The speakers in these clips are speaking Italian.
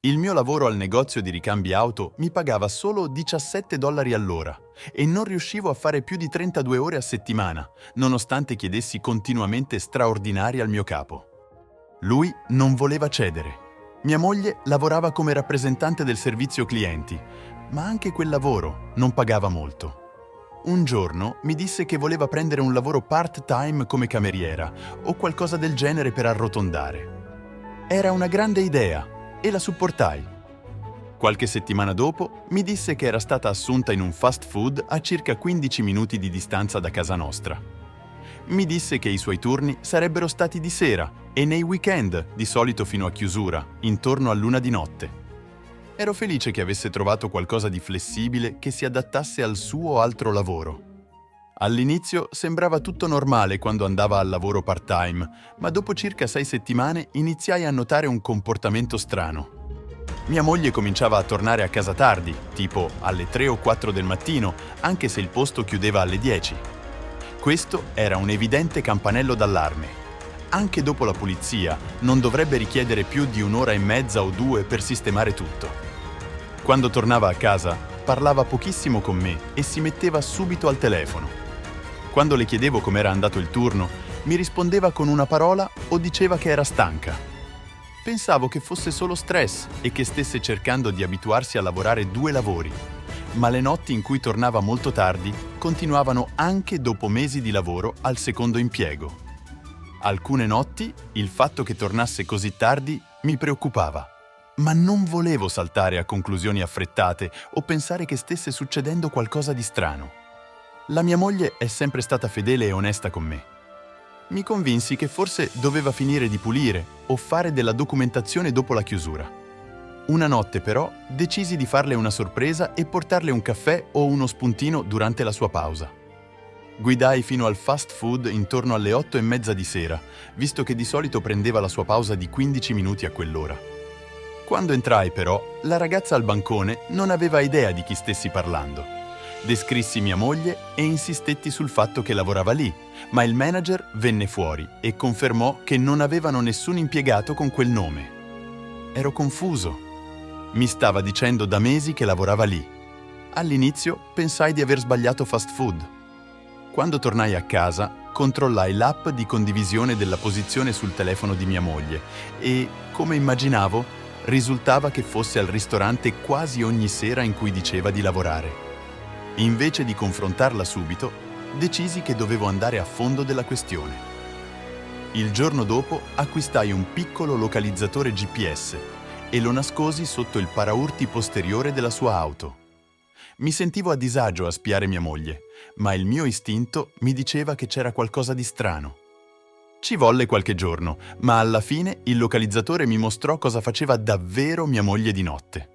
Il mio lavoro al negozio di ricambi auto mi pagava solo $17 all'ora e non riuscivo a fare più di 32 ore a settimana, nonostante chiedessi continuamente straordinari al mio capo. Lui non voleva cedere. Mia moglie lavorava come rappresentante del servizio clienti, ma anche quel lavoro non pagava molto. Un giorno mi disse che voleva prendere un lavoro part-time come cameriera o qualcosa del genere per arrotondare. Era una grande idea e la supportai. Qualche settimana dopo mi disse che era stata assunta in un fast food a circa 15 minuti di distanza da casa nostra. Mi disse che i suoi turni sarebbero stati di sera e nei weekend, di solito fino a chiusura, intorno all'1 di notte. Ero felice che avesse trovato qualcosa di flessibile che si adattasse al suo altro lavoro. All'inizio sembrava tutto normale quando andava al lavoro part-time, ma dopo circa 6 settimane iniziai a notare un comportamento strano. Mia moglie cominciava a tornare a casa tardi, tipo alle 3 o 4 del mattino, anche se il posto chiudeva alle 10. Questo era un evidente campanello d'allarme. Anche dopo la pulizia, non dovrebbe richiedere più di 1 ora e mezza o 2 per sistemare tutto. Quando tornava a casa, parlava pochissimo con me e si metteva subito al telefono. Quando le chiedevo com'era andato il turno, mi rispondeva con una parola o diceva che era stanca. Pensavo che fosse solo stress e che stesse cercando di abituarsi a lavorare 2 lavori, ma le notti in cui tornava molto tardi continuavano anche dopo mesi di lavoro al secondo impiego. Alcune notti il fatto che tornasse così tardi mi preoccupava, ma non volevo saltare a conclusioni affrettate o pensare che stesse succedendo qualcosa di strano. La mia moglie è sempre stata fedele e onesta con me. Mi convinsi che forse doveva finire di pulire o fare della documentazione dopo la chiusura. Una notte però decisi di farle una sorpresa e portarle un caffè o uno spuntino durante la sua pausa. Guidai fino al fast food intorno alle 8:30 di sera, visto che di solito prendeva la sua pausa di 15 minuti a quell'ora. Quando entrai però, la ragazza al bancone non aveva idea di chi stessi parlando. Descrissi mia moglie e insistetti sul fatto che lavorava lì, ma il manager venne fuori e confermò che non avevano nessun impiegato con quel nome. Ero confuso. Mi stava dicendo da mesi che lavorava lì. All'inizio pensai di aver sbagliato fast food. Quando tornai a casa, controllai l'app di condivisione della posizione sul telefono di mia moglie e, come immaginavo, risultava che fosse al ristorante quasi ogni sera in cui diceva di lavorare. Invece di confrontarla subito, decisi che dovevo andare a fondo della questione. Il giorno dopo acquistai un piccolo localizzatore GPS e lo nascosi sotto il paraurti posteriore della sua auto. Mi sentivo a disagio a spiare mia moglie, ma il mio istinto mi diceva che c'era qualcosa di strano. Ci volle qualche giorno, ma alla fine il localizzatore mi mostrò cosa faceva davvero mia moglie di notte.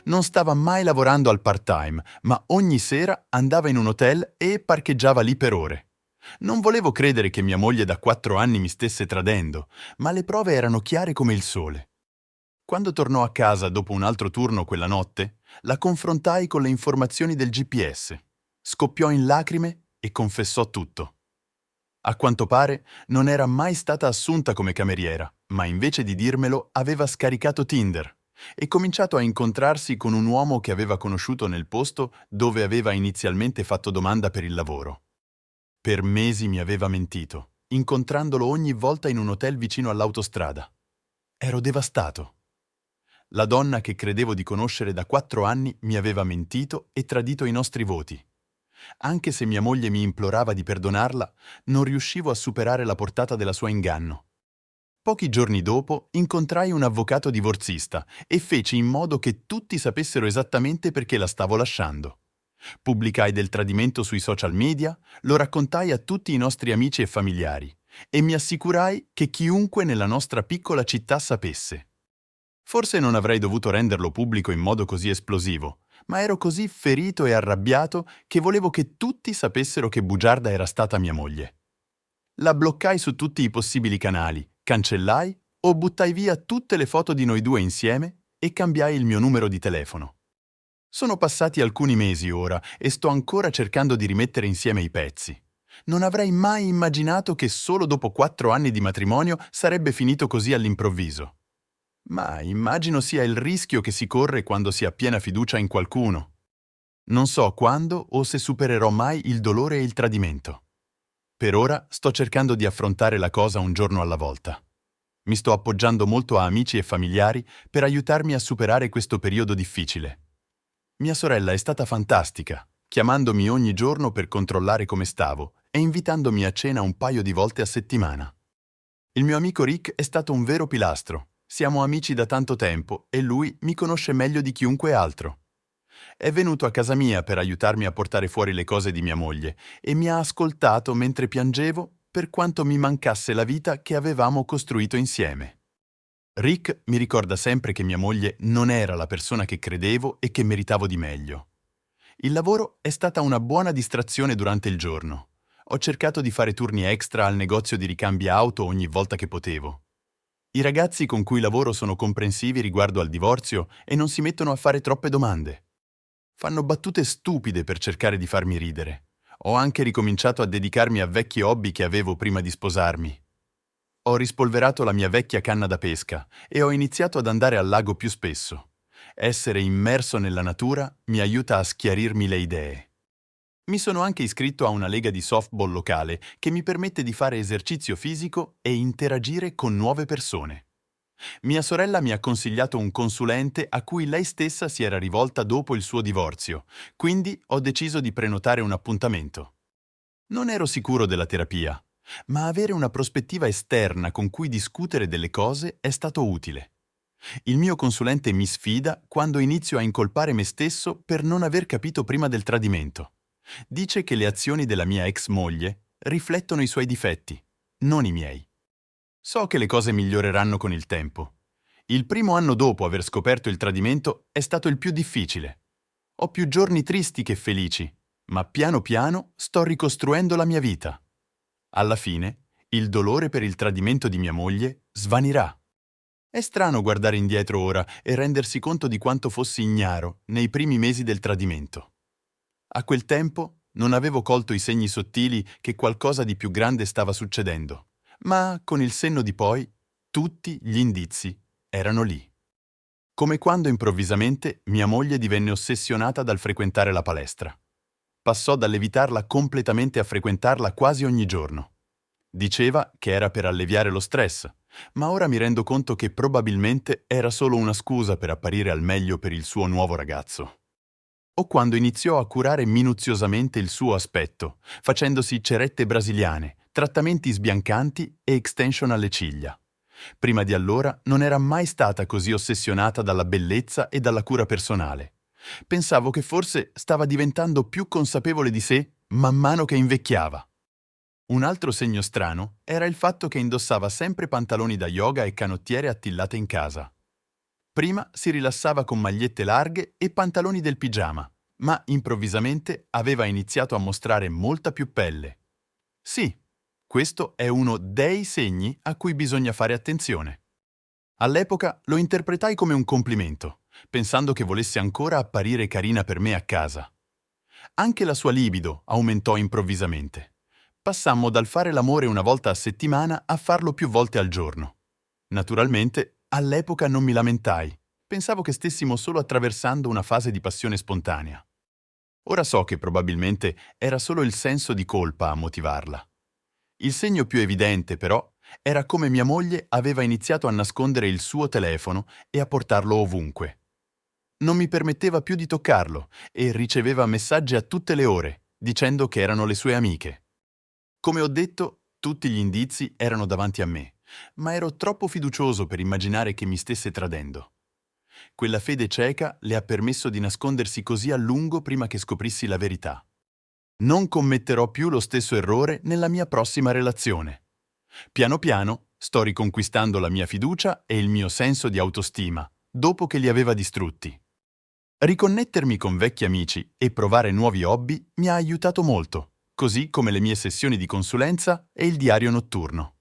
Non stava mai lavorando al part-time, ma ogni sera andava in un hotel e parcheggiava lì per ore. Non volevo credere che mia moglie da 4 anni mi stesse tradendo, ma le prove erano chiare come il sole. Quando tornò a casa dopo un altro turno quella notte, la confrontai con le informazioni del GPS. Scoppiò in lacrime e confessò tutto. A quanto pare non era mai stata assunta come cameriera, ma invece di dirmelo aveva scaricato Tinder e cominciato a incontrarsi con un uomo che aveva conosciuto nel posto dove aveva inizialmente fatto domanda per il lavoro. Per mesi mi aveva mentito, incontrandolo ogni volta in un hotel vicino all'autostrada. Ero devastato. La donna che credevo di conoscere da 4 anni mi aveva mentito e tradito i nostri voti. Anche se mia moglie mi implorava di perdonarla, non riuscivo a superare la portata della sua inganno. Pochi giorni dopo incontrai un avvocato divorzista e feci in modo che tutti sapessero esattamente perché la stavo lasciando. Pubblicai del tradimento sui social media, lo raccontai a tutti i nostri amici e familiari e mi assicurai che chiunque nella nostra piccola città sapesse. Forse non avrei dovuto renderlo pubblico in modo così esplosivo, ma ero così ferito e arrabbiato che volevo che tutti sapessero che bugiarda era stata mia moglie. La bloccai su tutti i possibili canali, cancellai o buttai via tutte le foto di noi due insieme e cambiai il mio numero di telefono. Sono passati alcuni mesi ora e sto ancora cercando di rimettere insieme i pezzi. Non avrei mai immaginato che solo dopo 4 anni di matrimonio sarebbe finito così all'improvviso. Ma immagino sia il rischio che si corre quando si ha piena fiducia in qualcuno. Non so quando o se supererò mai il dolore e il tradimento. Per ora sto cercando di affrontare la cosa un giorno alla volta. Mi sto appoggiando molto a amici e familiari per aiutarmi a superare questo periodo difficile. Mia sorella è stata fantastica, chiamandomi ogni giorno per controllare come stavo e invitandomi a cena un paio di volte a settimana. Il mio amico Rick è stato un vero pilastro. Siamo amici da tanto tempo e lui mi conosce meglio di chiunque altro. È venuto a casa mia per aiutarmi a portare fuori le cose di mia moglie e mi ha ascoltato mentre piangevo per quanto mi mancasse la vita che avevamo costruito insieme. Rick mi ricorda sempre che mia moglie non era la persona che credevo e che meritavo di meglio. Il lavoro è stata una buona distrazione durante il giorno. Ho cercato di fare turni extra al negozio di ricambi auto ogni volta che potevo. I ragazzi con cui lavoro sono comprensivi riguardo al divorzio e non si mettono a fare troppe domande. Fanno battute stupide per cercare di farmi ridere. Ho anche ricominciato a dedicarmi a vecchi hobby che avevo prima di sposarmi. Ho rispolverato la mia vecchia canna da pesca e ho iniziato ad andare al lago più spesso. Essere immerso nella natura mi aiuta a schiarirmi le idee. Mi sono anche iscritto a una lega di softball locale che mi permette di fare esercizio fisico e interagire con nuove persone. Mia sorella mi ha consigliato un consulente a cui lei stessa si era rivolta dopo il suo divorzio, quindi ho deciso di prenotare un appuntamento. Non ero sicuro della terapia, ma avere una prospettiva esterna con cui discutere delle cose è stato utile. Il mio consulente mi sfida quando inizio a incolpare me stesso per non aver capito prima del tradimento. Dice che le azioni della mia ex moglie riflettono i suoi difetti, non i miei. So che le cose miglioreranno con il tempo. Il primo anno dopo aver scoperto il tradimento è stato il più difficile. Ho più giorni tristi che felici, ma piano piano sto ricostruendo la mia vita. Alla fine, il dolore per il tradimento di mia moglie svanirà. È strano guardare indietro ora e rendersi conto di quanto fossi ignaro nei primi mesi del tradimento. A quel tempo non avevo colto i segni sottili che qualcosa di più grande stava succedendo, ma con il senno di poi tutti gli indizi erano lì. Come quando improvvisamente mia moglie divenne ossessionata dal frequentare la palestra. Passò dall'evitarla completamente a frequentarla quasi ogni giorno. Diceva che era per alleviare lo stress, ma ora mi rendo conto che probabilmente era solo una scusa per apparire al meglio per il suo nuovo ragazzo. O quando iniziò a curare minuziosamente il suo aspetto, facendosi cerette brasiliane, trattamenti sbiancanti e extension alle ciglia. Prima di allora non era mai stata così ossessionata dalla bellezza e dalla cura personale. Pensavo che forse stava diventando più consapevole di sé man mano che invecchiava. Un altro segno strano era il fatto che indossava sempre pantaloni da yoga e canottiere attillate in casa. Prima si rilassava con magliette larghe e pantaloni del pigiama, ma improvvisamente aveva iniziato a mostrare molta più pelle. Sì, questo è uno dei segni a cui bisogna fare attenzione. All'epoca lo interpretai come un complimento, pensando che volesse ancora apparire carina per me a casa. Anche la sua libido aumentò improvvisamente. Passammo dal fare l'amore una volta a settimana a farlo più volte al giorno. Naturalmente, all'epoca non mi lamentai. Pensavo che stessimo solo attraversando una fase di passione spontanea. Ora so che probabilmente era solo il senso di colpa a motivarla. Il segno più evidente, però, era come mia moglie aveva iniziato a nascondere il suo telefono e a portarlo ovunque. Non mi permetteva più di toccarlo e riceveva messaggi a tutte le ore, dicendo che erano le sue amiche. Come ho detto, tutti gli indizi erano davanti a me, ma ero troppo fiducioso per immaginare che mi stesse tradendo. Quella fede cieca le ha permesso di nascondersi così a lungo prima che scoprissi la verità. Non commetterò più lo stesso errore nella mia prossima relazione. Piano piano sto riconquistando la mia fiducia e il mio senso di autostima, dopo che li aveva distrutti. Riconnettermi con vecchi amici e provare nuovi hobby mi ha aiutato molto, così come le mie sessioni di consulenza e il diario notturno.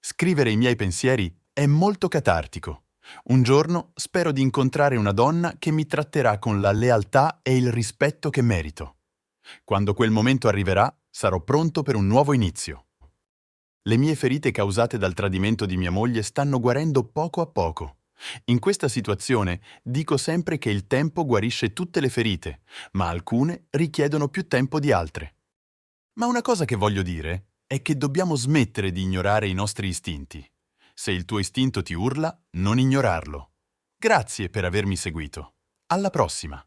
Scrivere i miei pensieri è molto catartico. Un giorno spero di incontrare una donna che mi tratterà con la lealtà e il rispetto che merito. Quando quel momento arriverà, sarò pronto per un nuovo inizio. Le mie ferite causate dal tradimento di mia moglie stanno guarendo poco a poco, In questa situazione dico sempre che il tempo guarisce tutte le ferite, ma alcune richiedono più tempo di altre. Ma una cosa che voglio dire è che dobbiamo smettere di ignorare i nostri istinti. Se il tuo istinto ti urla, non ignorarlo. Grazie per avermi seguito. Alla prossima!